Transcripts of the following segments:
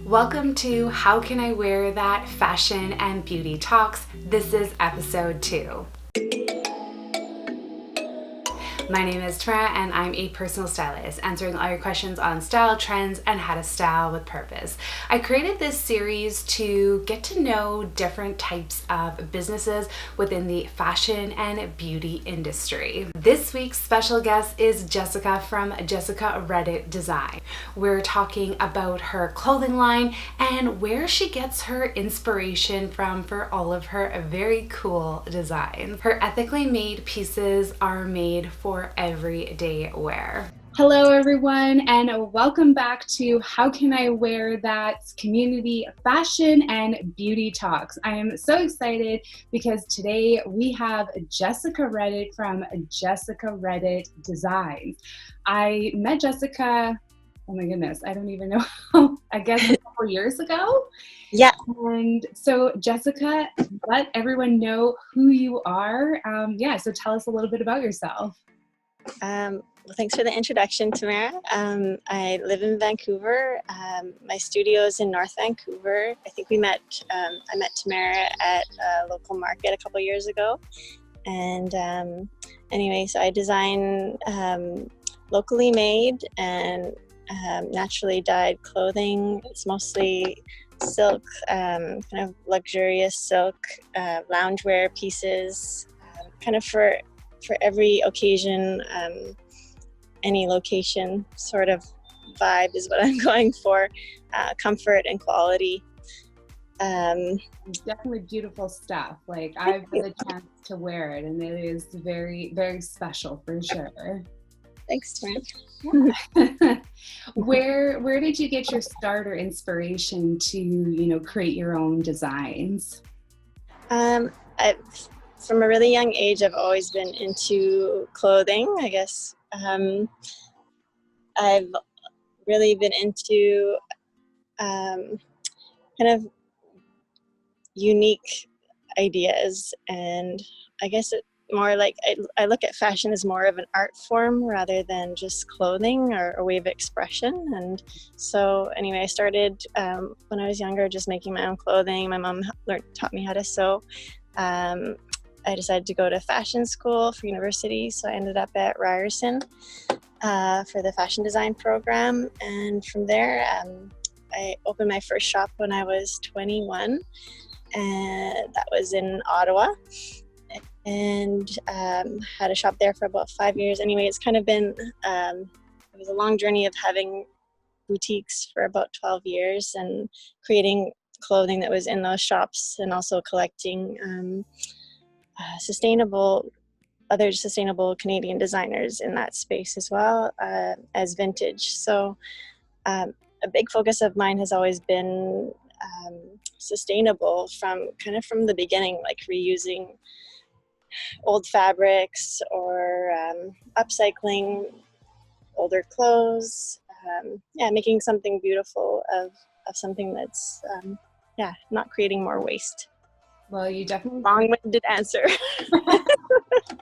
Welcome to How Can I Wear That Fashion and Beauty Talks. This is episode 2. My name is Tamara and I'm a personal stylist, answering all your questions on style trends and how to style with purpose. I created this series to get to know different types of businesses within the fashion and beauty industry. This week's special guest is Jessica from Jessica Redditt IG. We're talking about her clothing line and where she gets her inspiration from for all of her very cool designs. Her ethically made pieces are made for everyday wear. Hello everyone and welcome back to How Can I Wear That Community Fashion and Beauty Talks. I am so excited because today we have Jessica Redditt from Jessica Redditt Designs. I met Jessica, oh my goodness, I don't even know, I guess a couple years ago. Yeah. And so Jessica, let everyone know who you are. So tell us a little bit about yourself. Well, thanks for the introduction, Tamara. I live in Vancouver. My studio is in North Vancouver. I think I met Tamara at a local market a couple years ago. And so I design locally made and naturally dyed clothing. It's mostly silk, kind of luxurious silk, loungewear pieces, kind of for every occasion, any location sort of vibe is what I'm going for, comfort and quality. Definitely beautiful stuff. Like I've had a chance to wear it and it is very, very special for sure. Thanks, Tamara. Yeah. Where did you get your start or inspiration to, create your own designs? From a really young age, I've always been into clothing, I guess. I've really been into kind of unique ideas, and I guess it more like I look at fashion as more of an art form rather than just clothing or a way of expression. And so anyway, I started when I was younger just making my own clothing. My mom taught me how to sew. I decided to go to fashion school for university, so I ended up at Ryerson for the fashion design program. And from there, I opened my first shop when I was 21, and that was in Ottawa. And had a shop there for about 5 years. Anyway, it's kind of been, it was a long journey of having boutiques for about 12 years and creating clothing that was in those shops, and also collecting other sustainable Canadian designers in that space as well, as vintage. So a big focus of mine has always been sustainable from the beginning, like reusing old fabrics or upcycling older clothes, making something beautiful of something that's not creating more waste. Well, you definitely long-winded answer.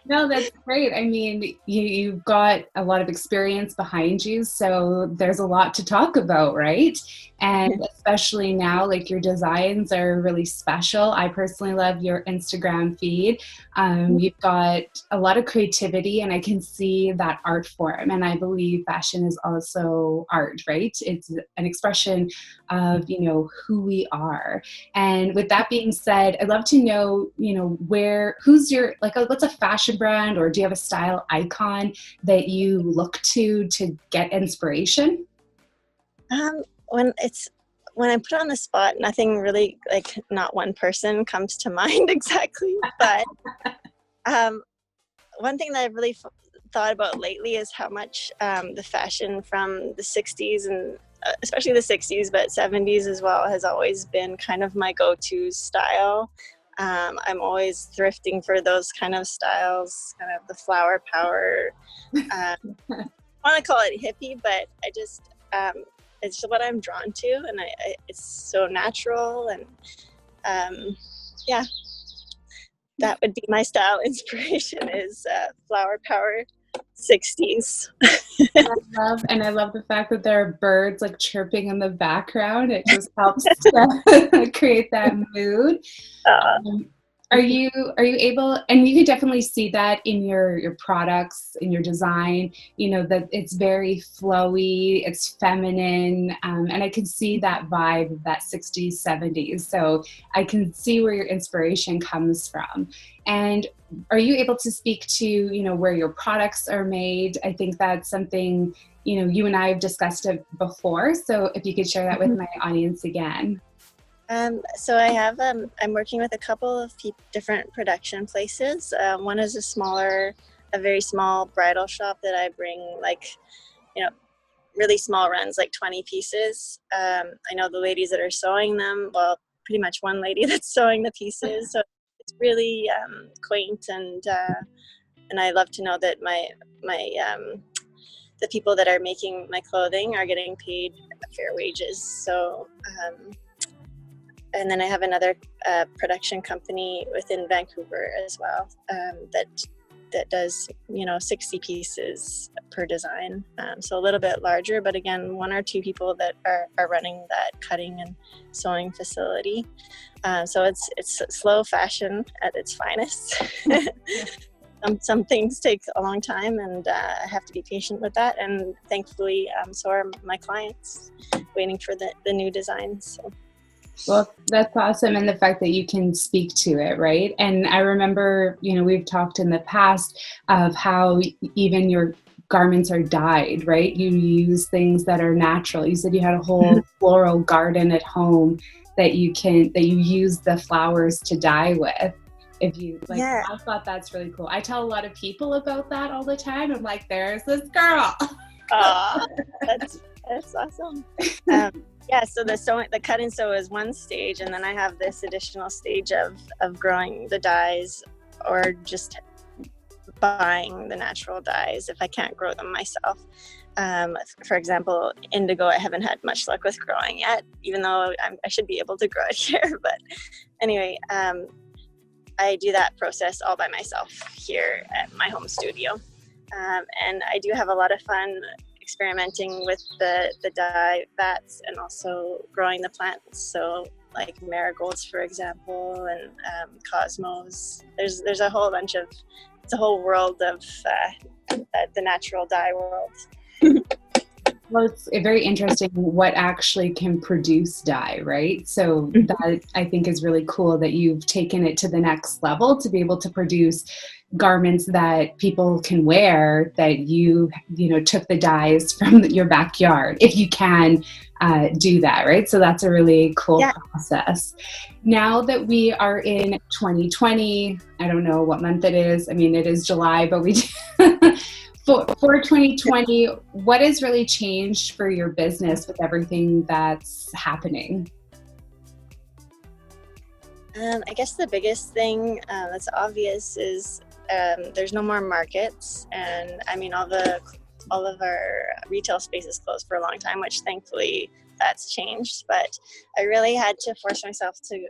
No, that's great. I mean, you've got a lot of experience behind you, so there's a lot to talk about, right? And especially now, like your designs are really special. I personally love your Instagram feed. You've got a lot of creativity, and I can see that art form. And I believe fashion is also art, right? It's an expression of, who we are. And with that being said, I'd love to know, who's your, what's a fashion brand, or do you have a style icon that you look to get inspiration? When I'm put on the spot, nothing really, not one person comes to mind exactly. But one thing that I've really thought about lately is how much the fashion from the 60s and especially the 60s, but 70s as well, has always been kind of my go-to style. I'm always thrifting for those kind of styles, kind of the flower power. I want to call it hippie, but I just, it's what I'm drawn to, and it's so natural, and that would be my style inspiration, is flower power 60s. I love the fact that there are birds like chirping in the background. It just helps to create that mood. Uh, Um, are you able, and you can definitely see that in your products, in your design, that it's very flowy, it's feminine, and I can see that vibe of that 60s, 70s. So I can see where your inspiration comes from. And are you able to speak to, where your products are made? I think that's something, you and I have discussed it before. So if you could share that with my audience again. so I have, I'm working with a couple of different production places. One is a very small bridal shop that I bring really small runs, like 20 pieces. I know the ladies that are sewing them, well, pretty much one lady that's sewing the pieces. So it's really quaint, and I love to know that the people that are making my clothing are getting paid fair wages. So, and then I have another production company within Vancouver as well, that does 60 pieces per design, so a little bit larger, but again, one or two people that are running that cutting and sewing facility. So it's slow fashion at its finest. Some things take a long time, and I have to be patient with that, and thankfully so are my clients, waiting for the new designs. So. Well, that's awesome. And the fact that you can speak to it, right? And I remember, we've talked in the past of how even your garments are dyed, right? You use things that are natural. You said you had a whole floral garden at home that you use the flowers to dye with. If you like, yeah. I thought that's really cool. I tell a lot of people about that all the time. I'm like, there's this girl. That's awesome. Yeah, so the cut and sew is one stage, and then I have this additional stage of growing the dyes, or just buying the natural dyes if I can't grow them myself. For example, indigo, I haven't had much luck with growing yet, even though I should be able to grow it here. But anyway, I do that process all by myself here at my home studio. And I do have a lot of fun experimenting with the dye vats, and also growing the plants. So like marigolds, for example, and cosmos. There's a whole bunch of, it's a whole world of the natural dye world. Well, it's very interesting what actually can produce dye, right? So that I think is really cool that you've taken it to the next level to be able to produce garments that people can wear, that you took the dyes from your backyard, if you can do that, right? So that's a really cool process. Now that we are in 2020, I don't know what month it is. I mean, it is July, but we for 2020, what has really changed for your business with everything that's happening? I guess the biggest thing that's obvious is there's no more markets, and I mean all of our retail spaces closed for a long time, which thankfully that's changed. But I really had to force myself to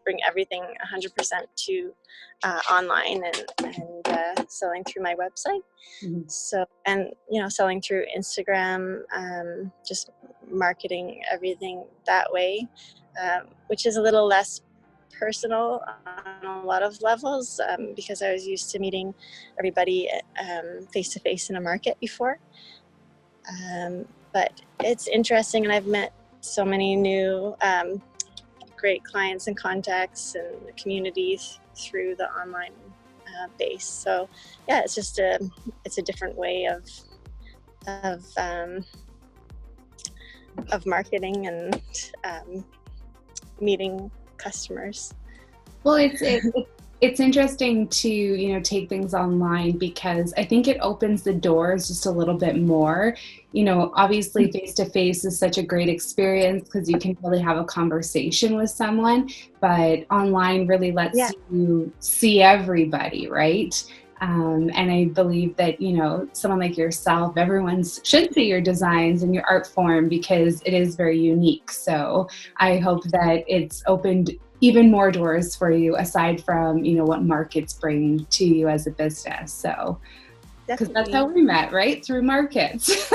bring everything 100% to online, and selling through my website. Mm-hmm. So, and selling through Instagram, just marketing everything that way, which is a little less personal on a lot of levels, because I was used to meeting everybody face to face in a market before. But it's interesting, and I've met so many new great clients and contacts and communities through the online base. So yeah, it's just it's a different way of marketing and meeting customers. Well, it's interesting to take things online, because I think it opens the doors just a little bit more. Obviously face to face is such a great experience because you can really have a conversation with someone, but online really lets you see everybody, right? And I believe that, you know, someone like yourself, everyone should see your designs and your art form because it is very unique. So I hope that it's opened even more doors for you aside from, you know, what markets bring to you as a business. So, because that's how we met, right? Through markets.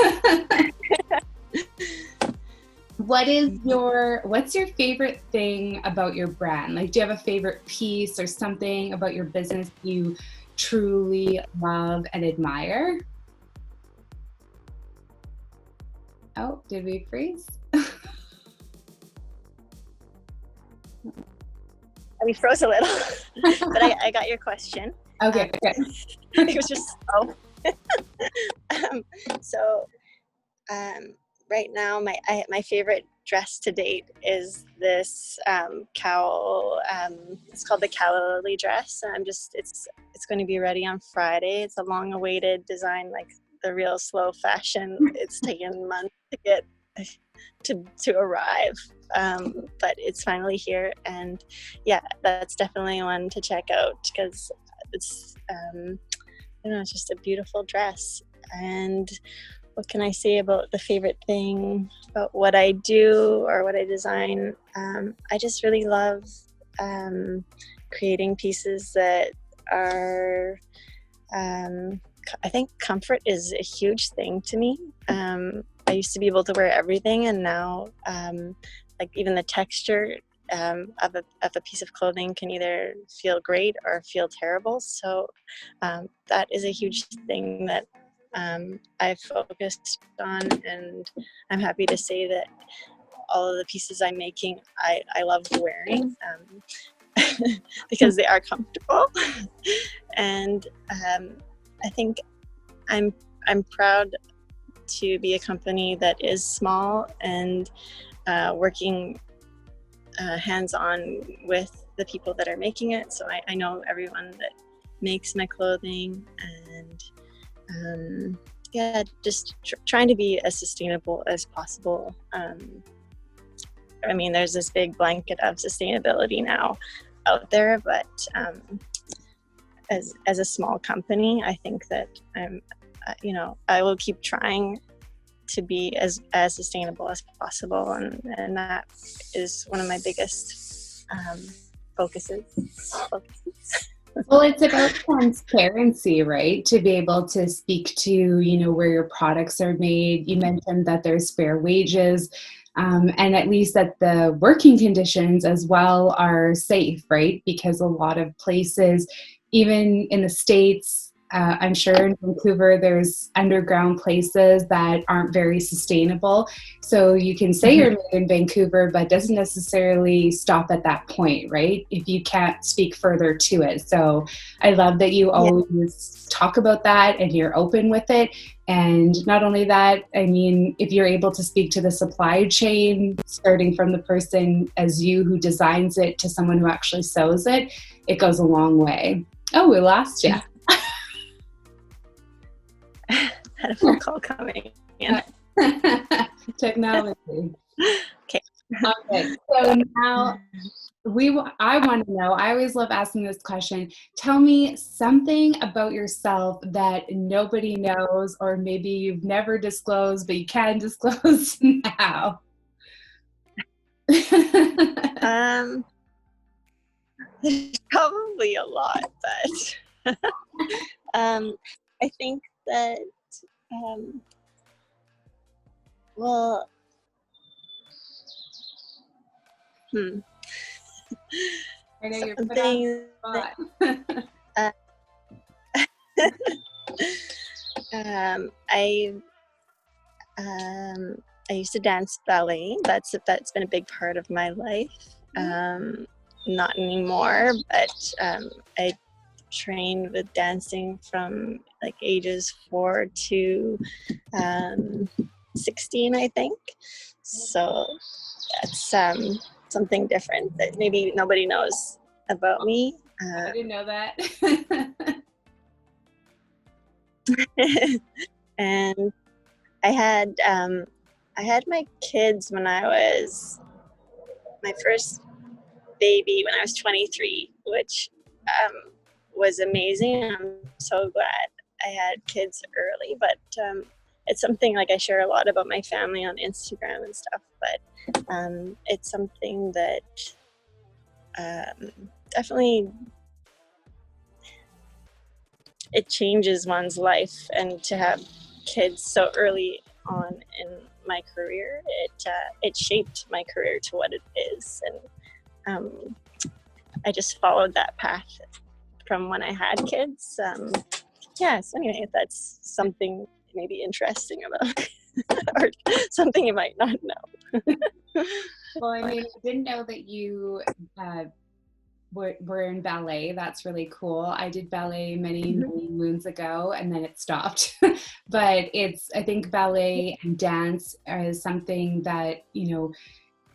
What's your favorite thing about your brand? Like, do you have a favorite piece or something about your business you truly love and admire? Oh, did we freeze? We froze a little, but I got your question. Okay, good. It was just slow. So right now, my favorite dress to date is this cowl. It's called the cowl lily dress. It's going to be ready on Friday. It's a long-awaited design, like the real slow fashion. It's taken months to get to arrive, but it's finally here, and yeah, that's definitely one to check out because it's it's just a beautiful dress. And what can I say about the favorite thing about what I do or what I design? I just really love creating pieces that are I think comfort is a huge thing to me. I used to be able to wear everything, and now like even the texture of a piece of clothing can either feel great or feel terrible. So that is a huge thing that I've focused on, and I'm happy to say that all of the pieces I'm making, I love wearing because they are comfortable. And I think I'm proud to be a company that is small and working hands-on with the people that are making it. So I know everyone that makes my clothing, and just trying to be as sustainable as possible. I mean, there's this big blanket of sustainability now out there, but as a small company, I think that I will keep trying to be as sustainable as possible, and that is one of my biggest focuses. Well, it's about transparency, right? To be able to speak to, you know, where your products are made. You mentioned that there's fair wages, and at least that the working conditions as well are safe, right? Because a lot of places, even in the States, I'm sure in Vancouver, there's underground places that aren't very sustainable. So you can say you're made in Vancouver, but doesn't necessarily stop at that point, right? If you can't speak further to it. So I love that you always talk about that and you're open with it. And not only that, I mean, if you're able to speak to the supply chain, starting from the person as you who designs it to someone who actually sews it, it goes a long way. Oh, we lost you. Had a phone call coming in. Technology. Okay. Okay. So now I want to know, I always love asking this question. Tell me something about yourself that nobody knows, or maybe you've never disclosed, but you can disclose now. There's probably a lot, but I think that well, I know you're something that, I used to dance ballet. That's been a big part of my life. Not anymore, but I trained with dancing from like ages 4 to 16, I think. So that's something different that maybe nobody knows about me. I didn't know that. And I had my kids when I was my first baby when I was 23, which was amazing. I'm so glad I had kids early, but it's something like I share a lot about my family on Instagram and stuff, but it's something that definitely it changes one's life, and to have kids so early on in my career, it shaped my career to what it is, and I just followed that path from when I had kids. Yeah, so anyway, that's something maybe interesting about or something you might not know. Well, I mean, I didn't know that you were in ballet. That's really cool. I did ballet many moons ago, and then it stopped. But I think ballet and dance is something that,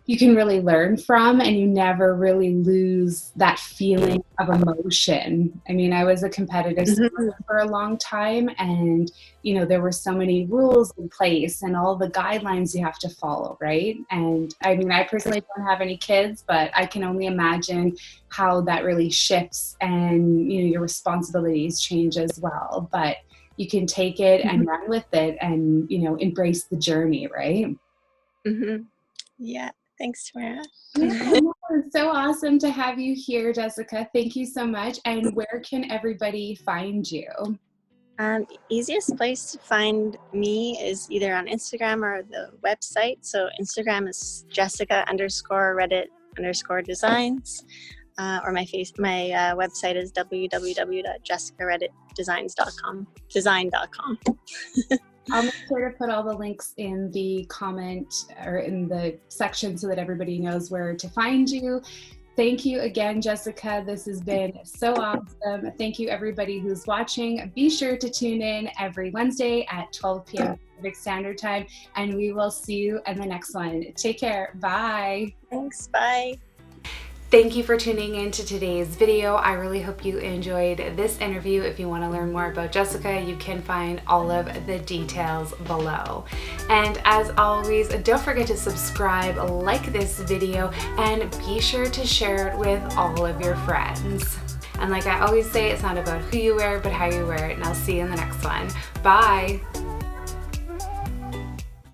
you can really learn from, and you never really lose that feeling of emotion. I mean, I was a competitive swimmer for a long time, and there were so many rules in place and all the guidelines you have to follow, right? And I mean, I personally don't have any kids, but I can only imagine how that really shifts, and your responsibilities change as well. But you can take it and run with it, and embrace the journey, right? Yeah. Thanks, Tamara. It's so awesome to have you here, Jessica. Thank you so much. And where can everybody find you? Easiest place to find me is either on Instagram or the website. So Instagram is Jessica_Redditt_designs, or my website is www.jessicareddittdesigns.com. I'll make sure to put all the links in the comment or in the section so that everybody knows where to find you. Thank you again, Jessica. This has been so awesome. Thank you, everybody who's watching. Be sure to tune in every Wednesday at 12 p.m. Pacific Standard Time, and we will see you in the next one. Take care. Bye. Thanks. Bye. Thank you for tuning in to today's video. I really hope you enjoyed this interview. If you want to learn more about Jessica, you can find all of the details below. And as always, don't forget to subscribe, like this video, and be sure to share it with all of your friends. And like I always say, it's not about who you wear, but how you wear it. And I'll see you in the next one. Bye.